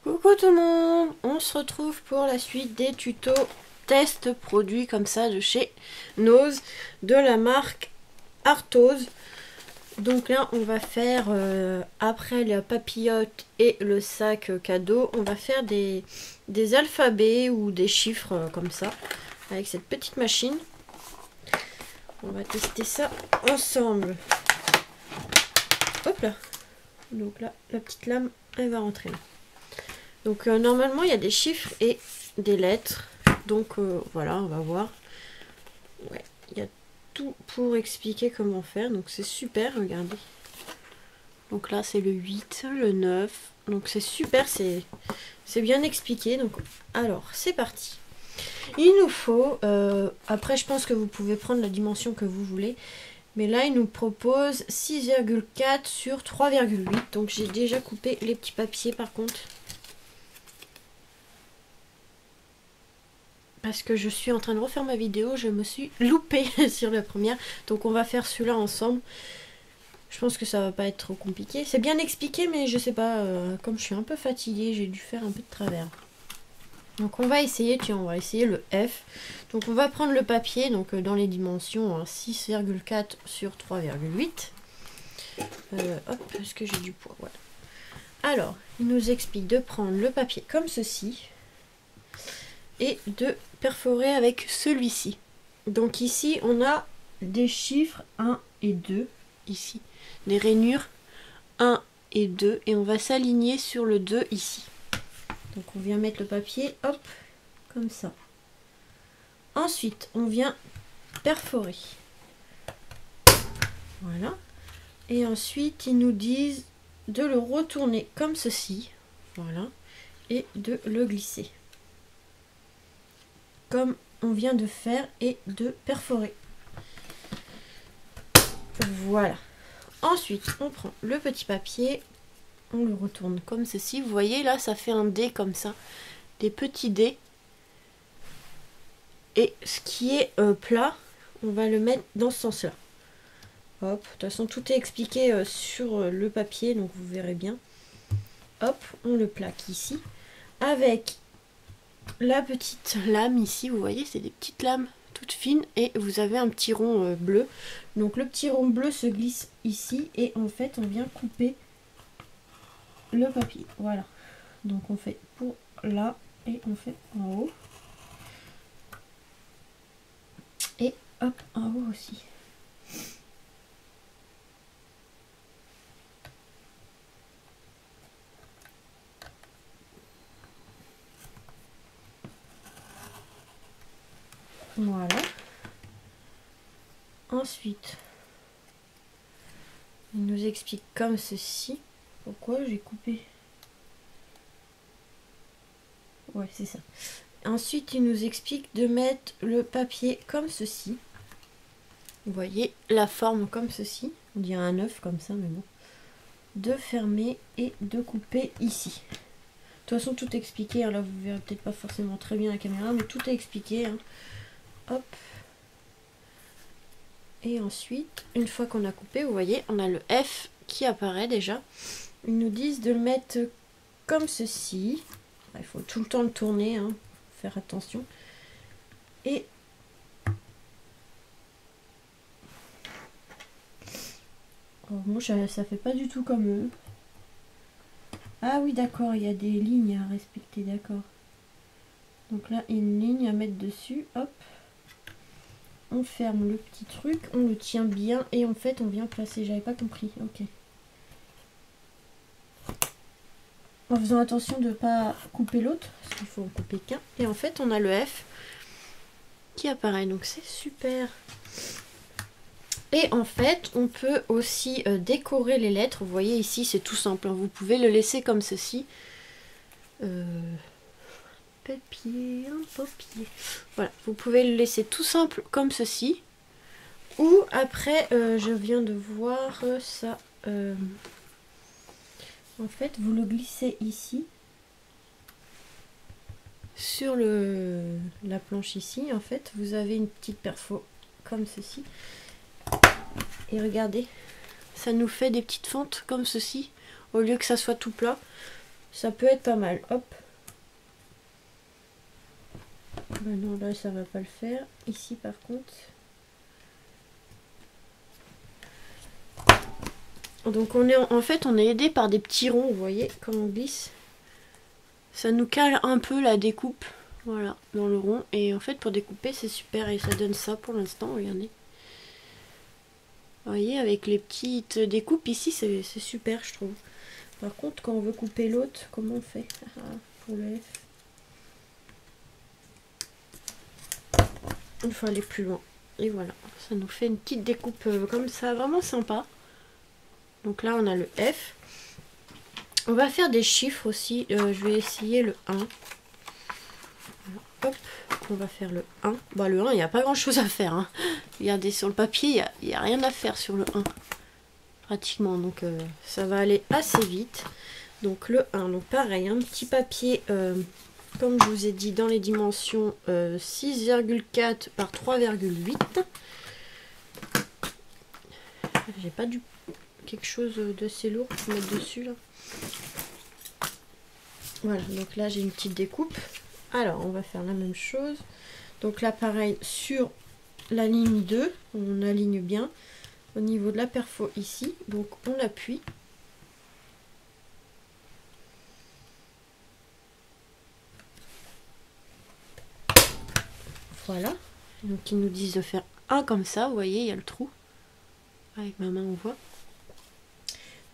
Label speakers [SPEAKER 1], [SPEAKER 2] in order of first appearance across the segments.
[SPEAKER 1] Coucou tout le monde, on se retrouve pour la suite des tutos test produits comme ça de chez Nose de la marque Arthose. Donc là on va faire après la papillote et le sac cadeau, on va faire des alphabets ou des chiffres comme ça avec cette petite machine. On va tester ça ensemble. Hop là. Donc là la petite lame elle va rentrer là. Donc normalement il y a des chiffres et des lettres. Donc voilà, on va voir. Ouais, il y a tout pour expliquer comment faire. Donc c'est super, regardez. Donc là c'est le 8, le 9. Donc c'est super, c'est bien expliqué. Donc alors c'est parti. Il nous faut, après je pense que vous pouvez prendre la dimension que vous voulez. Mais là il nous propose 6,4 sur 3,8. Donc j'ai déjà coupé les petits papiers par contre. Parce que je suis en train de refaire ma vidéo, je me suis loupée sur la première. Donc on va faire celui-là ensemble. Je pense que ça va pas être trop compliqué. C'est bien expliqué, mais je sais pas, comme je suis un peu fatiguée, j'ai dû faire un peu de travers. Donc on va essayer, tiens, on va essayer le F. Donc on va prendre le papier, donc dans les dimensions, hein, 6,4 sur 3,8. Hop, est-ce que j'ai du poids? Voilà. Alors, il nous explique de prendre le papier comme ceci. Et de perforer avec celui-ci. Donc ici on a des chiffres 1 et 2 ici, des rainures 1 et 2 et on va s'aligner sur le 2 ici. Donc on vient mettre le papier, hop, comme ça. Ensuite on vient perforer. Voilà. Et ensuite ils nous disent de le retourner comme ceci, voilà, et de le glisser. Comme on vient de faire et de perforer. Voilà. Ensuite, on prend le petit papier, on le retourne comme ceci. Vous voyez là, ça fait un dé comme ça, des petits dés. Et ce qui est plat, on va le mettre dans ce sens-là. Hop, de toute façon, tout est expliqué sur le papier, donc vous verrez bien. Hop, on le plaque ici avec la petite lame ici, vous voyez, c'est des petites lames toutes fines et vous avez un petit rond bleu. Donc le petit rond bleu se glisse ici et en fait on vient couper le papier. Voilà. Donc on fait pour là et on fait en haut. Et hop, en haut aussi. Voilà. Ensuite, il nous explique comme ceci. Pourquoi j'ai coupé? Ouais, c'est ça. Ensuite, il nous explique de mettre le papier comme ceci. Vous voyez la forme comme ceci. On dirait un œuf comme ça, mais bon. De fermer et de couper ici. De toute façon, tout est expliqué. Hein. Là, vous verrez peut-être pas forcément très bien la caméra, mais tout est expliqué. Hein. Hop. Et ensuite, une fois qu'on a coupé, vous voyez, on a le F qui apparaît déjà. Ils nous disent de le mettre comme ceci. Il faut tout le temps le tourner, hein, faire attention. Et oh, moi, ça fait pas du tout comme eux. Ah oui, d'accord, il y a des lignes à respecter, d'accord. Donc là, une ligne à mettre dessus, hop. On ferme le petit truc, on le tient bien et en fait on vient placer, j'avais pas compris, ok. En faisant attention de ne pas couper l'autre, parce qu'il faut en couper qu'un. Et en fait on a le F qui apparaît, donc c'est super. Et en fait on peut aussi décorer les lettres, vous voyez ici c'est tout simple, hein. Vous pouvez le laisser comme ceci. Papier, un papier. Voilà, vous pouvez le laisser tout simple comme ceci. Ou après, je viens de voir ça. En fait, vous le glissez ici. Sur la planche ici, en fait, vous avez une petite perfo comme ceci. Et regardez, ça nous fait des petites fentes comme ceci. Au lieu que ça soit tout plat. Ça peut être pas mal. Hop. Ben non, là ça va pas le faire. Ici par contre. Donc on est en fait on est aidé par des petits ronds, vous voyez, quand on glisse. Ça nous cale un peu la découpe, voilà, dans le rond. Et en fait pour découper c'est super et ça donne ça pour l'instant, regardez. Vous voyez, avec les petites découpes ici, c'est super je trouve. Par contre quand on veut couper l'autre, comment on fait pour le F? Il faut aller plus loin. Et voilà, ça nous fait une petite découpe comme ça, vraiment sympa. Donc là on a le F. On va faire des chiffres aussi. Je vais essayer le 1. Voilà. Hop, on va faire le 1. Bah le 1, il n'y a pas grand chose à faire. Hein. Regardez sur le papier, il n'y a rien à faire sur le 1. Pratiquement. Donc ça va aller assez vite. Donc le 1. Donc pareil, un petit papier, comme je vous ai dit, dans les dimensions 6,4 par 3,8. J'ai pas du quelque chose d'assez lourd pour mettre dessus là. Voilà, donc là j'ai une petite découpe. Alors on va faire la même chose. Donc là pareil, sur la ligne 2, on aligne bien au niveau de la perfo ici. Donc on appuie. Voilà. Donc ils nous disent de faire un comme ça, vous voyez, il y a le trou. Avec ma main on voit.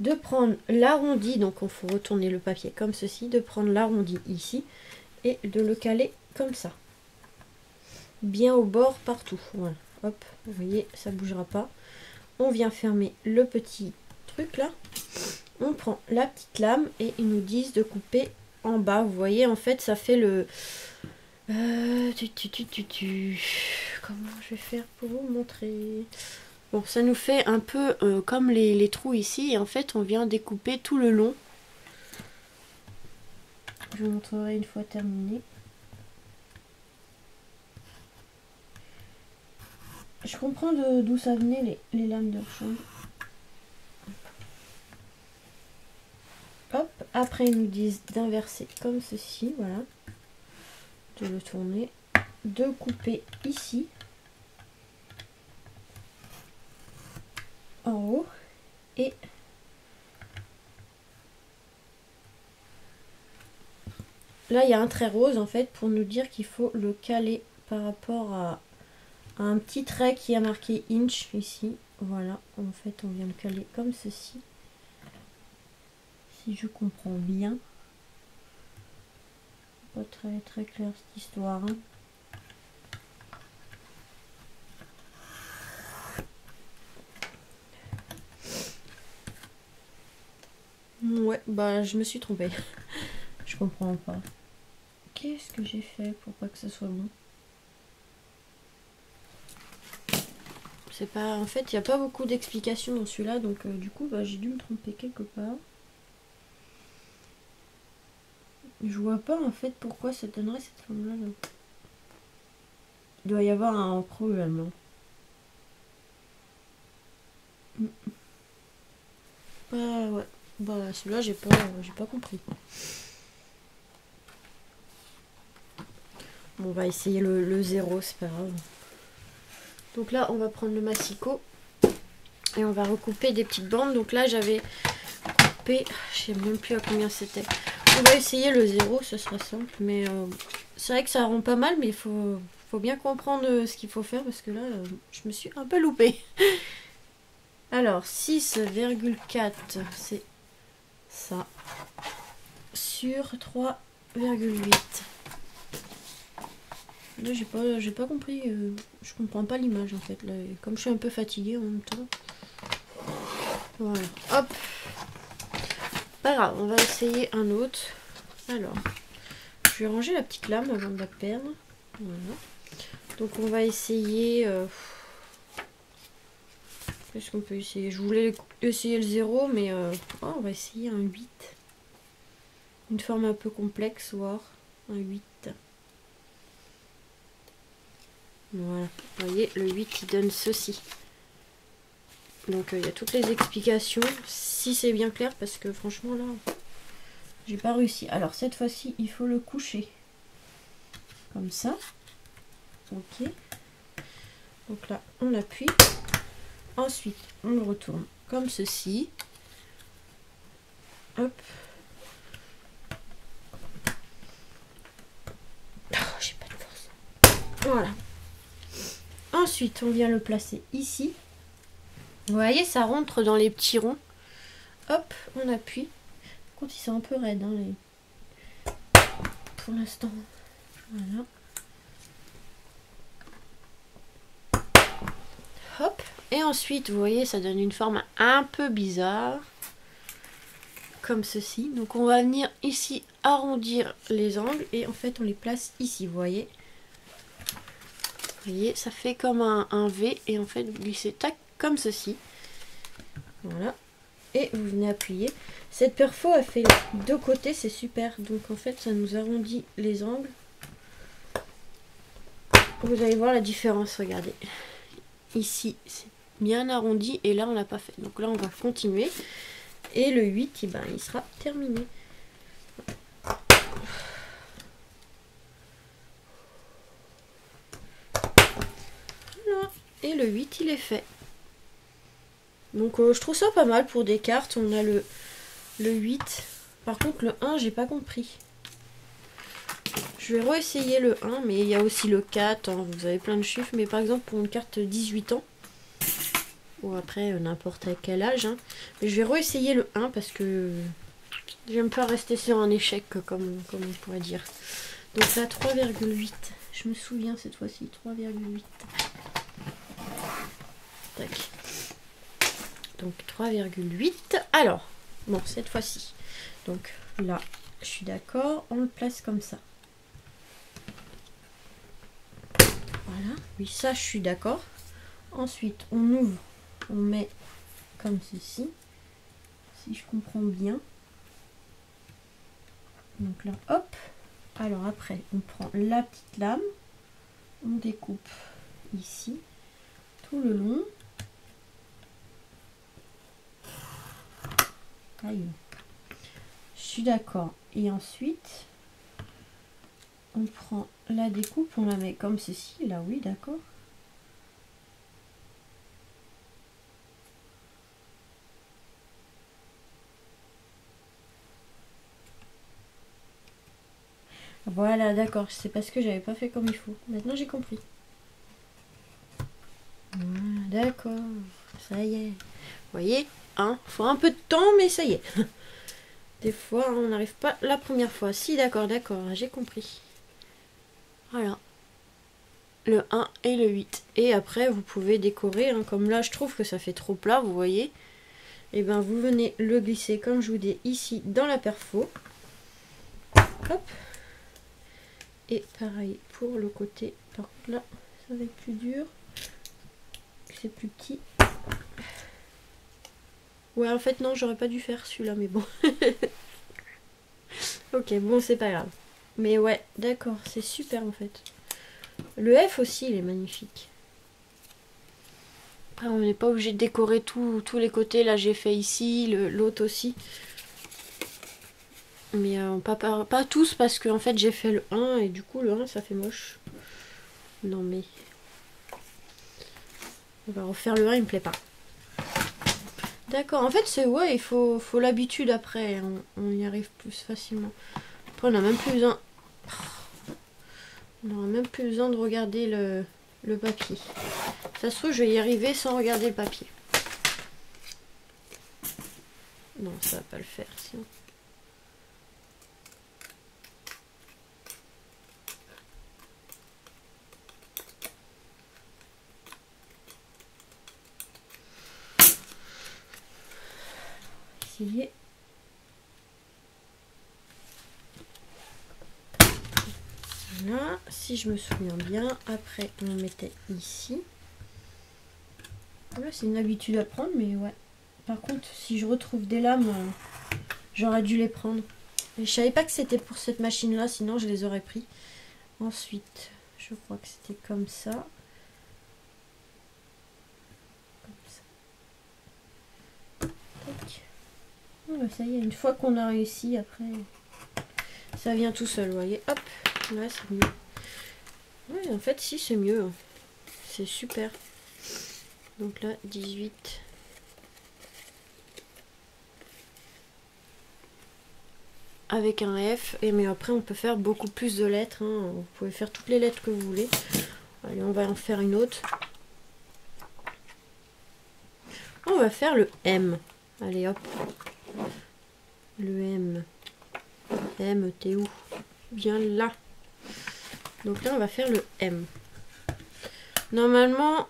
[SPEAKER 1] De prendre l'arrondi, donc il faut retourner le papier comme ceci, de prendre l'arrondi ici et de le caler comme ça. Bien au bord partout. Voilà. Hop, vous voyez, ça ne bougera pas. On vient fermer le petit truc là. On prend la petite lame et ils nous disent de couper en bas. Vous voyez, en fait, ça fait le... Comment je vais faire pour vous montrer? Bon, ça nous fait un peu comme les trous ici. Et en fait, on vient découper tout le long. Je vous montrerai une fois terminé. Je comprends d'où ça venait les lames de rechange. Hop, après ils nous disent d'inverser comme ceci, voilà. De le tourner, de couper ici. En haut. Et là il y a un trait rose en fait pour nous dire qu'il faut le caler par rapport à un petit trait qui a marqué inch ici. Voilà, en fait on vient le caler comme ceci. Si je comprends bien. Pas très clair cette histoire. Hein. Ouais, bah je me suis trompée. Je comprends pas. Qu'est-ce que j'ai fait pour pas que ce soit bon? C'est pas... En fait, il n'y a pas beaucoup d'explications dans celui-là, donc du coup, bah, j'ai dû me tromper quelque part. Je vois pas en fait pourquoi ça donnerait cette forme-là. Là. Il doit y avoir un problème. Hein. Bah ouais. Bah celui-là j'ai pas compris. Bon, on va essayer le 0, c'est pas grave. Donc là on va prendre le massicot et on va recouper des petites bandes. Donc là j'avais coupé, je sais même plus à combien c'était. On va essayer le 0, ce sera simple, mais c'est vrai que ça rend pas mal, mais il faut bien comprendre ce qu'il faut faire parce que là je me suis un peu loupée. Alors 6,4 c'est ça sur 3,8. Là j'ai pas compris, je comprends pas l'image en fait là, comme je suis un peu fatiguée en même temps. Voilà, hop. Pas grave, on va essayer un autre. Alors, je vais ranger la petite lame avant de la perdre. Voilà. Donc on va essayer. Qu'est-ce qu'on peut essayer? Je voulais essayer le 0, mais on va essayer un 8. Une forme un peu complexe, voire un 8. Voilà, vous voyez, le 8 il donne ceci. Donc il y a toutes les explications, si c'est bien clair, parce que franchement là, J'ai pas réussi. Alors cette fois-ci, il faut le coucher. Comme ça. Ok. Donc là, on appuie. Ensuite, on le retourne comme ceci. Hop. Oh, j'ai pas de force. Voilà. Ensuite, on vient le placer ici. Vous voyez, ça rentre dans les petits ronds. Hop, on appuie. Par contre, ils sont un peu raides, hein, pour l'instant. Voilà. Hop. Et ensuite, vous voyez, ça donne une forme un peu bizarre. Comme ceci. Donc, on va venir ici arrondir les angles. Et en fait, on les place ici, vous voyez. Vous voyez, ça fait comme un V. Et en fait, vous glissez, tac, comme ceci. Voilà. Et vous venez appuyer. Cette perfo a fait les deux côtés, c'est super. Donc, en fait, ça nous arrondit les angles. Vous allez voir la différence, regardez. Ici, c'est bien arrondi et là, on l'a pas fait. Donc là, on va continuer. Et le 8, eh ben, il sera terminé. Voilà. Et le 8, il est fait. Donc, je trouve ça pas mal pour des cartes. On a le 8. Par contre, le 1, j'ai pas compris. Je vais réessayer le 1, mais il y a aussi le 4. Hein, vous avez plein de chiffres. Mais par exemple, pour une carte 18 ans, ou après n'importe à quel âge, hein, mais je vais réessayer le 1 parce que j'aime pas rester sur un échec, comme on pourrait dire. Donc là, 3,8. Je me souviens cette fois-ci, 3,8. Tac. Donc 3,8. Alors, bon, cette fois-ci. Donc là, je suis d'accord. On le place comme ça. Voilà. Oui, ça, je suis d'accord. Ensuite, on ouvre. On met comme ceci. Si je comprends bien. Donc là, hop. Alors après, on prend la petite lame. On découpe ici. Tout le long. Aïe. Je suis d'accord. Et ensuite, on prend la découpe, on la met comme ceci. Là, oui, d'accord. Voilà, d'accord. C'est parce que j'avais pas fait comme il faut. Maintenant, j'ai compris. Voilà, d'accord. Ça y est. Vous voyez, hein, faut un peu de temps, mais ça y est. Des fois, on n'arrive pas la première fois. Si, d'accord, j'ai compris. Voilà. Le 1 et le 8. Et après, vous pouvez décorer. Hein, comme là, je trouve que ça fait trop plat, vous voyez. Et ben, vous venez le glisser, comme je vous dis, ici, dans la perfo. Hop. Et pareil pour le côté. Par contre, là, ça va être plus dur. C'est plus petit. Ouais, en fait, non, j'aurais pas dû faire celui-là, mais bon. Ok, bon, c'est pas grave. Mais ouais, d'accord, c'est super en fait. Le F aussi, il est magnifique. Après, on n'est pas obligé de décorer tous les côtés. Là, j'ai fait ici, l'autre aussi. Mais pas tous, parce que en fait, j'ai fait le 1 et du coup, le 1, ça fait moche. Non, mais... On va refaire le 1, il me plaît pas. D'accord, en fait, c'est... Ouais, il faut l'habitude après. On y arrive plus facilement. Après, on n'a même plus besoin... On n'aura même plus besoin de regarder le papier. Ça se trouve, je vais y arriver sans regarder le papier. Non, ça va pas le faire, sinon. Essayer. Voilà, si je me souviens bien, après on mettait ici. Là, c'est une habitude à prendre, mais ouais. Par contre, si je retrouve des lames, j'aurais dû les prendre. Et je savais pas que c'était pour cette machine-là, sinon je les aurais pris. Ensuite, je crois que c'était comme ça. Comme ça. Tac. bah, ça y est, une fois qu'on a réussi, après, ça vient tout seul, vous voyez. Hop, là c'est mieux. Ouais, en fait, si, c'est mieux. C'est super. Donc là, 18. Avec un F. Et mais après, on peut faire beaucoup plus de lettres. Hein. Vous pouvez faire toutes les lettres que vous voulez. Allez, on va en faire une autre. On va faire le M. Allez, hop. Le M. M, t'es où? Bien là. Donc là, on va faire le M. Normalement,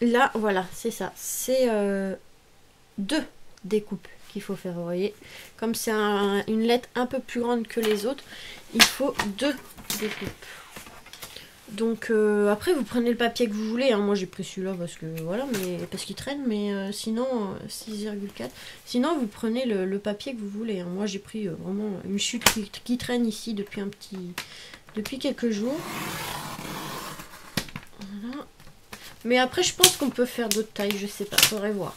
[SPEAKER 1] là, voilà, c'est ça. C'est 2 découpes qu'il faut faire, vous voyez. Comme c'est une lettre un peu plus grande que les autres, il faut 2 découpes. Donc après, vous prenez le papier que vous voulez. Hein. Moi, j'ai pris celui-là parce que voilà, mais parce qu'il traîne. Mais sinon, 6,4. Sinon, vous prenez le papier que vous voulez. Hein. Moi, j'ai pris vraiment une chute qui traîne ici depuis quelques jours. Voilà. Mais après, je pense qu'on peut faire d'autres tailles. Je sais pas, faudrait voir.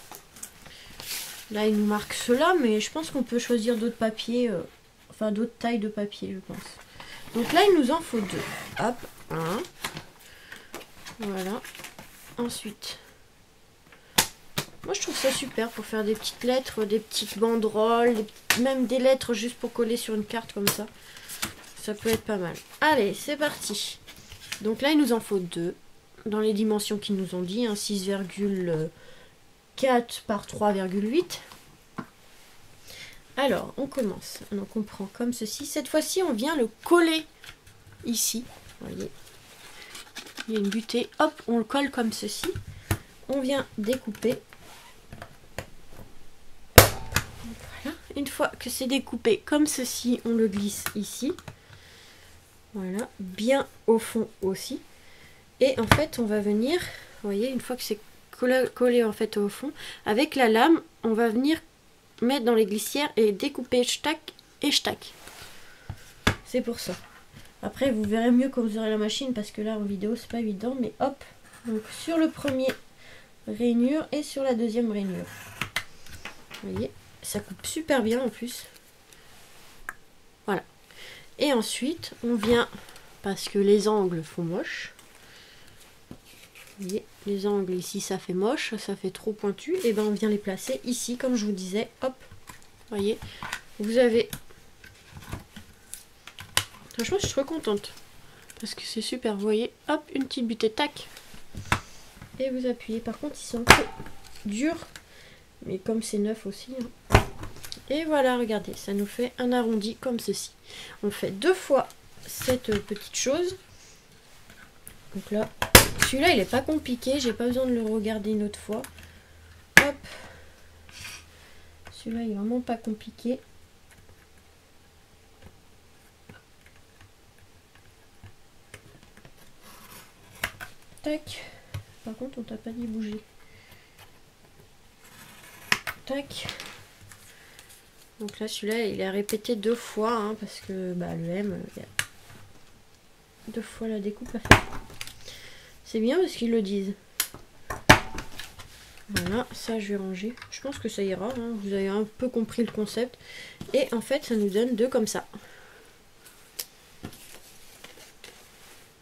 [SPEAKER 1] Là, il nous marque cela, mais je pense qu'on peut choisir d'autres papiers. Enfin, d'autres tailles de papier, je pense. Donc là, il nous en faut 2. Hop, 1. Voilà. Ensuite, moi je trouve ça super pour faire des petites lettres, des petites banderoles, même des lettres juste pour coller sur une carte comme ça. Ça peut être pas mal. Allez, c'est parti. Donc là, il nous en faut 2. Dans les dimensions qu'ils nous ont dit, hein, 6,4 par 3,8. Alors, on commence. Donc, on prend comme ceci. Cette fois-ci, on vient le coller ici. Vous voyez, il y a une butée. Hop, on le colle comme ceci. On vient découper. Voilà. Une fois que c'est découpé comme ceci, on le glisse ici. Voilà, bien au fond aussi. Et en fait, on va venir, vous voyez, une fois que c'est collé en fait au fond, avec la lame, on va venir mettre dans les glissières et découper stack et stack. C'est pour ça. Après, vous verrez mieux quand vous aurez la machine, parce que là, en vidéo, c'est pas évident. Mais hop, donc sur le premier rainure et sur la deuxième rainure. Vous voyez, ça coupe super bien en plus. Voilà. Et ensuite, on vient, parce que les angles font moche. Vous voyez, les angles ici, ça fait moche, ça fait trop pointu. Et ben, on vient les placer ici, comme je vous disais. Hop, vous voyez, vous avez... Franchement, je suis trop contente. Parce que c'est super. Vous voyez, hop, une petite butée, tac. Et vous appuyez. Par contre, ils sont un peu durs. Mais comme c'est neuf aussi. Hein. Et voilà, regardez, ça nous fait un arrondi comme ceci. On fait 2 fois cette petite chose. Donc là, celui-là, il n'est pas compliqué. J'ai pas besoin de le regarder une autre fois. Hop. Celui-là, il est vraiment pas compliqué. Tac. Par contre, on t'a pas dit bouger. Tac. Donc là, celui-là, il est répété 2 fois, hein, parce que bah, le M, il y a 2 fois la découpe à faire. C'est bien parce qu'ils le disent. Voilà, ça je vais ranger. Je pense que ça ira, hein. Vous avez un peu compris le concept. Et en fait, ça nous donne 2 comme ça.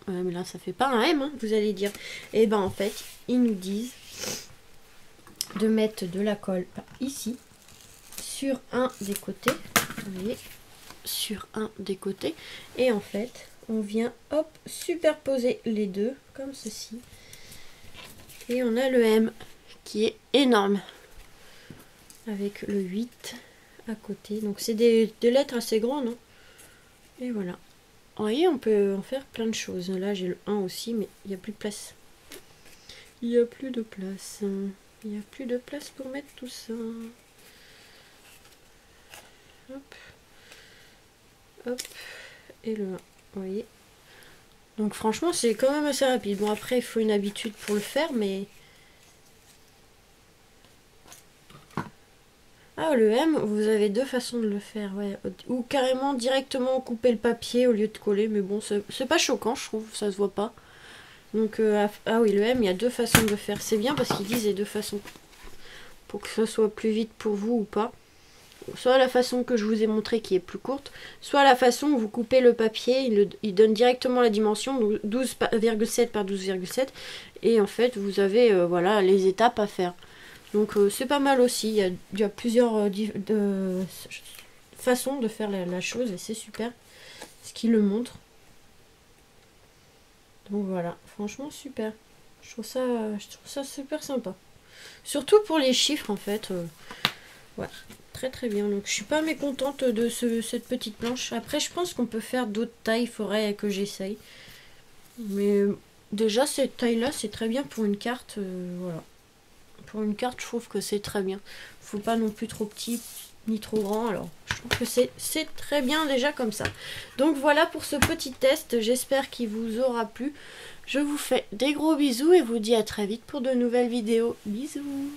[SPEAKER 1] Ouais, mais là, ça fait pas un M, hein, vous allez dire. Et ben en fait, ils nous disent de mettre de la colle ici, sur un des côtés. Vous voyez, sur un des côtés. Et en fait, on vient, hop, superposer les deux, comme ceci. Et on a le M, qui est énorme. Avec le 8 à côté. Donc c'est des lettres assez grandes. Hein. Et voilà. Vous voyez, on peut en faire plein de choses. Là, j'ai le 1 aussi, mais il n'y a plus de place. Il n'y a plus de place. Il n'y a plus de place pour mettre tout ça. Hop. Hop. Et le 1. Vous voyez. Donc franchement, c'est quand même assez rapide. Bon, après, il faut une habitude pour le faire, mais... Ah, le M, vous avez 2 façons de le faire, ouais. Ou carrément directement couper le papier au lieu de coller, mais bon, c'est pas choquant, je trouve, ça se voit pas. Donc, ah oui, le M, il y a 2 façons de le faire. C'est bien parce qu'ils disent les 2 façons pour que ce soit plus vite pour vous ou pas. Soit la façon que je vous ai montré qui est plus courte, soit la façon où vous coupez le papier, il donne directement la dimension, 12,7 par 12,7, et en fait vous avez voilà, les étapes à faire. Donc c'est pas mal aussi, il y a plusieurs façons de faire la chose et c'est super ce qu'il le montre. Donc voilà, franchement super. Je trouve ça super sympa. Surtout pour les chiffres en fait. Ouais, très très bien. Donc je suis pas mécontente de cette petite planche. Après je pense qu'on peut faire d'autres tailles, il faudrait que j'essaye. Mais déjà cette taille là c'est très bien pour une carte. Voilà. Pour une carte je trouve que c'est très bien. Faut pas non plus trop petit ni trop grand. Alors je trouve que c'est très bien déjà comme ça. Donc voilà pour ce petit test. J'espère qu'il vous aura plu. Je vous fais des gros bisous et vous dis à très vite pour de nouvelles vidéos. Bisous.